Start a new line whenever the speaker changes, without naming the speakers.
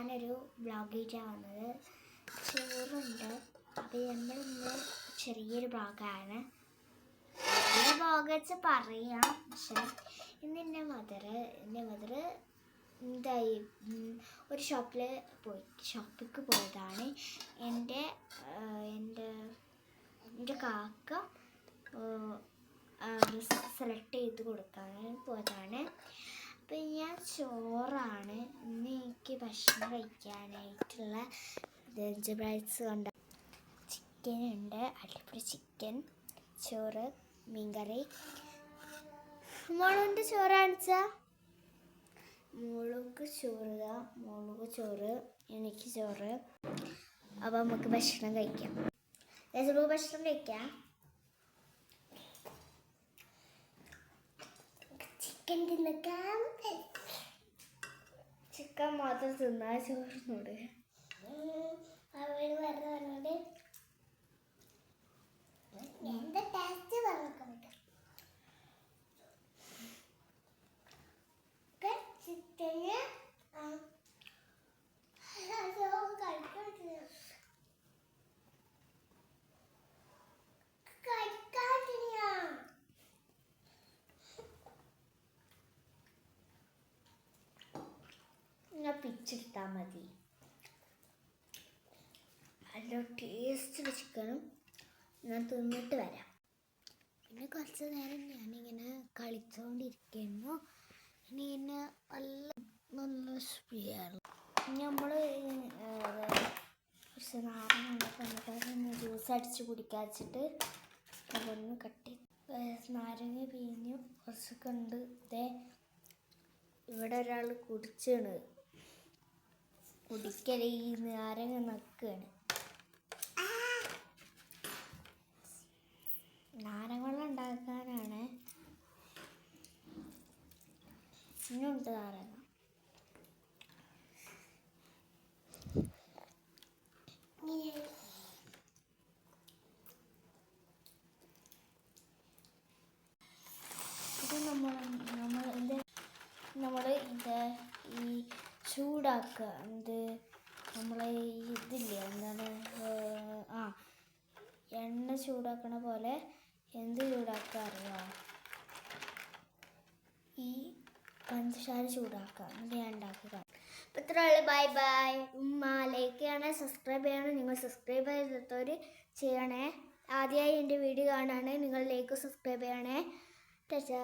ഞാനൊരു വ്ളോഗായിട്ടാണ് വന്നത്. ചോറുണ്ട്. അപ്പോൾ നമ്മളിന്ന് ചെറിയൊരു വ്ളോഗാണ്. വലിയ വ്ളോഗ് വെച്ച് പറയാം. പക്ഷേ ഇന്ന് എൻ്റെ മദർ എന്തായി ഒരു ഷോപ്പിലേക്ക് പോയതാണ്. എൻ്റെ കാക്ക സെലക്ട് ചെയ്ത് കൊടുക്കാൻ പോയതാണ്. അപ്പം ഞാൻ ചോറാണ് ഇന്ന് എനിക്ക് ഭക്ഷണം കഴിക്കാനായിട്ടുള്ള വെജിറ്റബിൾസ് കൊണ്ട് ചിക്കനുണ്ട്, അടിപൊളി ചിക്കൻ, ചോറ്, മീൻകറി. മുളകിൻ്റെ ചോറ് കാണിച്ചാൽ മുളക് ചോറ് എനിക്ക് ചോറ്. അപ്പോൾ നമുക്ക് ഭക്ഷണം കഴിക്കാം. ഭക്ഷണം കഴിക്കാം. ചിക്കൻ തിന്നക്കാം. ചിക്കൻ മാത്രം തിന്നാ ചോറിനോട് പറഞ്ഞോട് എന്താ ടേസ്റ്റ് പറഞ്ഞേക്കാൻ ചിക്കന് പിച്ചെടുത്താൽ മതി. നല്ല ടേസ്റ്റുള്ള ചിക്കനും ഞാൻ തിന്നിട്ട് വരാം. പിന്നെ കുറച്ച് നേരം ഞാനിങ്ങനെ കളിച്ചുകൊണ്ടിരിക്കുന്നു. ഇങ്ങനെ നല്ല സ്പീയാണ്. നമ്മൾ കുറച്ച് നാരങ്ങ ജ്യൂസ് അടിച്ച് കുടിക്കാച്ചിട്ട് അതൊന്ന് കട്ടി നാരങ്ങ പിഴിഞ്ഞ് കുറച്ചൊക്കെ ഉണ്ട്. ഇവിടെ ഒരാൾ കുടിക്കല് ഈ നാരങ്ങ നക്കുകയാണ്. നാരങ്ങ വെള്ളം ഉണ്ടാക്കാനാണ്. ഇന്നുണ്ട് നാരങ്ങ. ഇത് നമ്മൾ ഈ ചൂടാക്കുക. നമ്മളെ ഇതില്ലേ എന്താണ് എണ്ണ ചൂടാക്കണ പോലെ ചൂടാക്കുക അറിയോ? ഈ പഞ്ചസാര ചൂടാക്കുക. ഞാൻ ഉണ്ടാക്കുക. അപ്പോൾ ഇത്ര ഉള്ളു. Bye bye. ലൈക്ക് ചെയ്യണേ, സബ്സ്ക്രൈബ് ചെയ്യണേ. നിങ്ങൾ സബ്സ്ക്രൈബ് ചെയ്തിട്ടവർ ചെയ്യണേ. ആദ്യമായി എൻ്റെ വീഡിയോ കാണാണ് നിങ്ങൾ ലൈക്ക് സബ്സ്ക്രൈബ് ചെയ്യണേ. ടാറ്റാ.